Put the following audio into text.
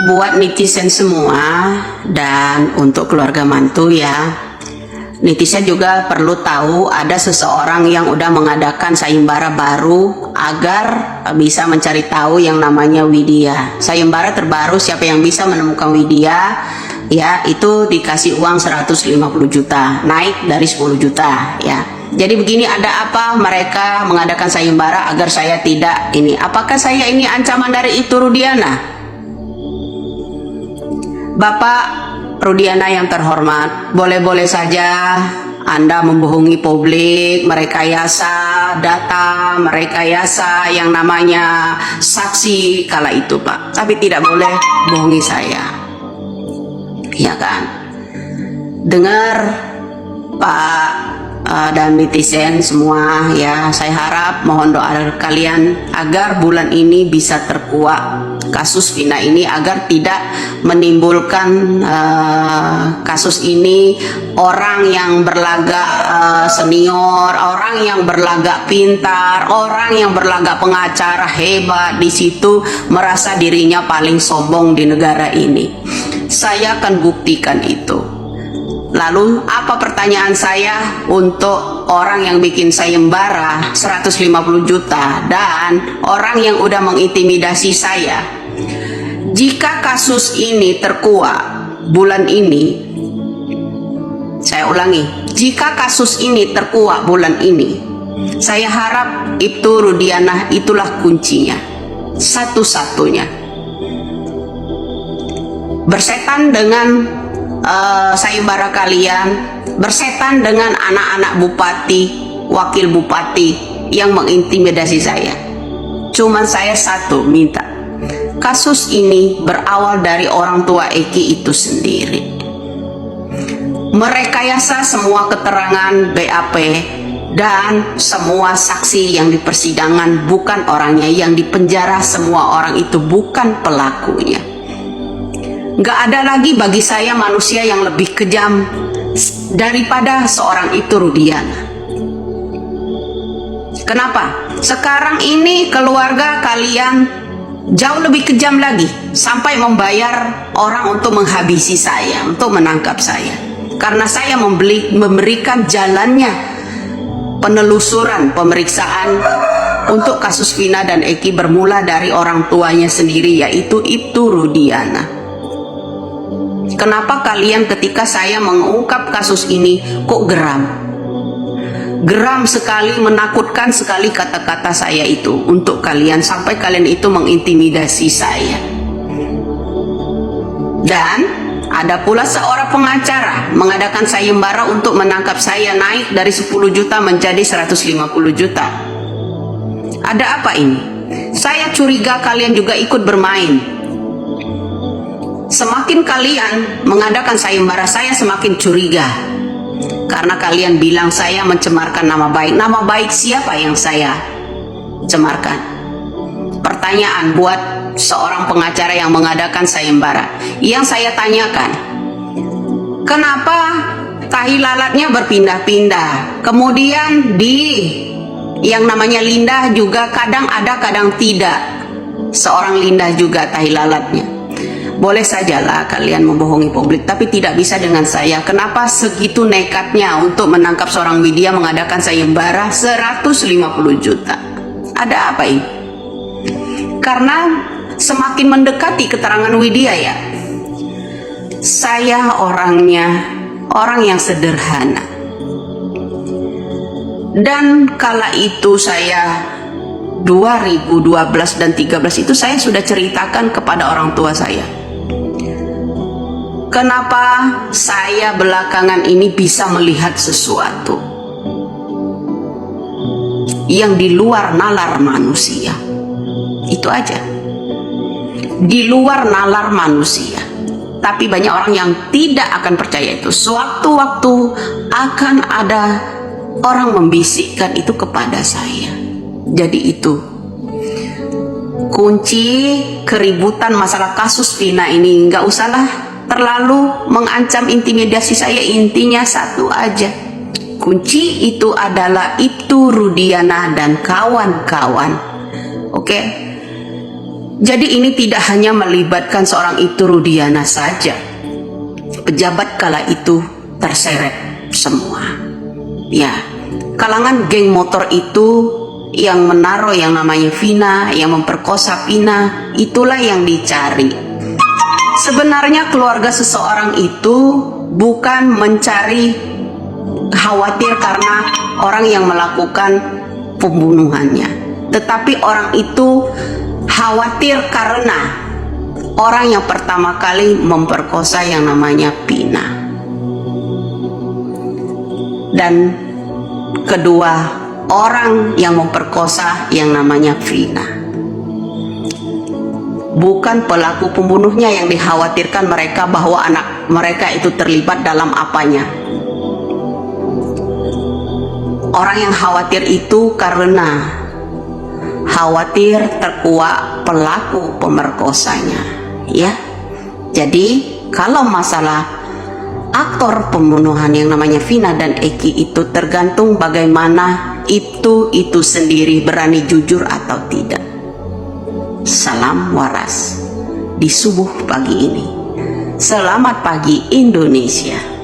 Buat netizen semua dan untuk keluarga mantu ya, netizen juga perlu tahu ada seseorang yang udah mengadakan sayembara baru agar bisa mencari tahu yang namanya Widya. Sayembara terbaru, siapa yang bisa menemukan Widya ya itu dikasih uang 150 juta, naik dari 10 juta ya. Jadi begini, ada apa mereka mengadakan sayembara agar saya tidak ini? Apakah saya ini ancaman dari itu Rudiana? Bapak Rudiana yang terhormat, boleh-boleh saja Anda membohongi publik, merekayasa data, merekayasa yang namanya saksi kala itu Pak. Tapi tidak boleh bohongi saya. Ya kan? Dengar Pak dan netizen semua ya, saya harap mohon doa kalian agar bulan ini bisa terkuak kasus Vina ini, agar tidak menimbulkan kasus ini orang yang berlagak senior, orang yang berlagak pintar, orang yang berlagak pengacara hebat di situ merasa dirinya paling sombong di negara ini. Saya akan buktikan itu. Lalu apa pertanyaan saya untuk orang yang bikin sayembara 150 juta dan orang yang udah mengintimidasi saya? Jika kasus ini terkuak bulan ini, saya ulangi, jika kasus ini terkuak bulan ini, saya harap Ibtu Rudiana itulah kuncinya, satu-satunya. Bersetan dengan sayembara kalian, bersetan dengan anak-anak bupati, wakil bupati yang mengintimidasi saya. Cuman saya satu minta, kasus ini berawal dari orang tua Eki itu sendiri. Merekayasa semua keterangan BAP dan semua saksi yang di persidangan bukan orangnya, yang dipenjara semua orang itu bukan pelakunya. Gak ada lagi bagi saya manusia yang lebih kejam daripada seorang itu Rudiana. Kenapa? Sekarang ini keluarga kalian jauh lebih kejam lagi, sampai membayar orang untuk menghabisi saya, untuk menangkap saya. Karena saya memberikan jalannya penelusuran, pemeriksaan untuk kasus Vina dan Eki bermula dari orang tuanya sendiri, yaitu Ibtu Rudiana. Kenapa kalian ketika saya mengungkap kasus ini kok geram? Geram sekali, menakutkan sekali kata-kata saya itu untuk kalian, sampai kalian itu mengintimidasi saya. Dan ada pula seorang pengacara mengadakan sayembara untuk menangkap saya, naik dari 10 juta menjadi 150 juta. Ada apa ini? Saya curiga kalian juga ikut bermain. Semakin kalian mengadakan sayembara, saya semakin curiga. Karena kalian bilang saya mencemarkan nama baik. Nama baik siapa yang saya cemarkan? Pertanyaan buat seorang pengacara yang mengadakan sayembara. Yang saya tanyakan, kenapa tahi lalatnya berpindah-pindah? Kemudian di yang namanya Linda juga kadang ada, kadang tidak. Seorang Linda juga tahi lalatnya. Boleh sajalah kalian membohongi publik, tapi tidak bisa dengan saya. Kenapa segitu nekatnya untuk menangkap seorang Widya, mengadakan sayembara 150 juta? Ada apa ini? Karena semakin mendekati keterangan Widya ya, saya orangnya orang yang sederhana. Dan kala itu saya 2012 dan 13 itu saya sudah ceritakan kepada orang tua saya. Kenapa saya belakangan ini bisa melihat sesuatu yang di luar nalar manusia. Itu aja. Di luar nalar manusia. Tapi banyak orang yang tidak akan percaya itu. Sewaktu-waktu akan ada orang membisikkan itu kepada saya. Jadi itu kunci keributan masalah kasus Vina ini. Nggak usahlah terlalu mengancam intimidasi saya, intinya satu aja. Kunci itu adalah Ibtu Rudiana dan kawan-kawan. Oke. Jadi ini tidak hanya melibatkan seorang itu Rudiana saja. Pejabat kala itu terseret semua. Ya, kalangan geng motor itu yang menaruh yang namanya Vina, yang memperkosa Vina, itulah yang dicari. Sebenarnya keluarga seseorang itu bukan mencari khawatir karena orang yang melakukan pembunuhannya, tetapi orang itu khawatir karena orang yang pertama kali memperkosa yang namanya Vina, dan kedua orang yang memperkosa yang namanya Vina. Bukan pelaku pembunuhnya yang dikhawatirkan mereka bahwa anak mereka itu terlibat dalam apanya. Orang yang khawatir itu karena khawatir terkuak pelaku pemerkosanya, ya. Jadi kalau masalah aktor pembunuhan yang namanya Vina dan Eki itu tergantung bagaimana itu sendiri berani jujur atau tidak. Salam waras di subuh pagi ini. Selamat pagi Indonesia.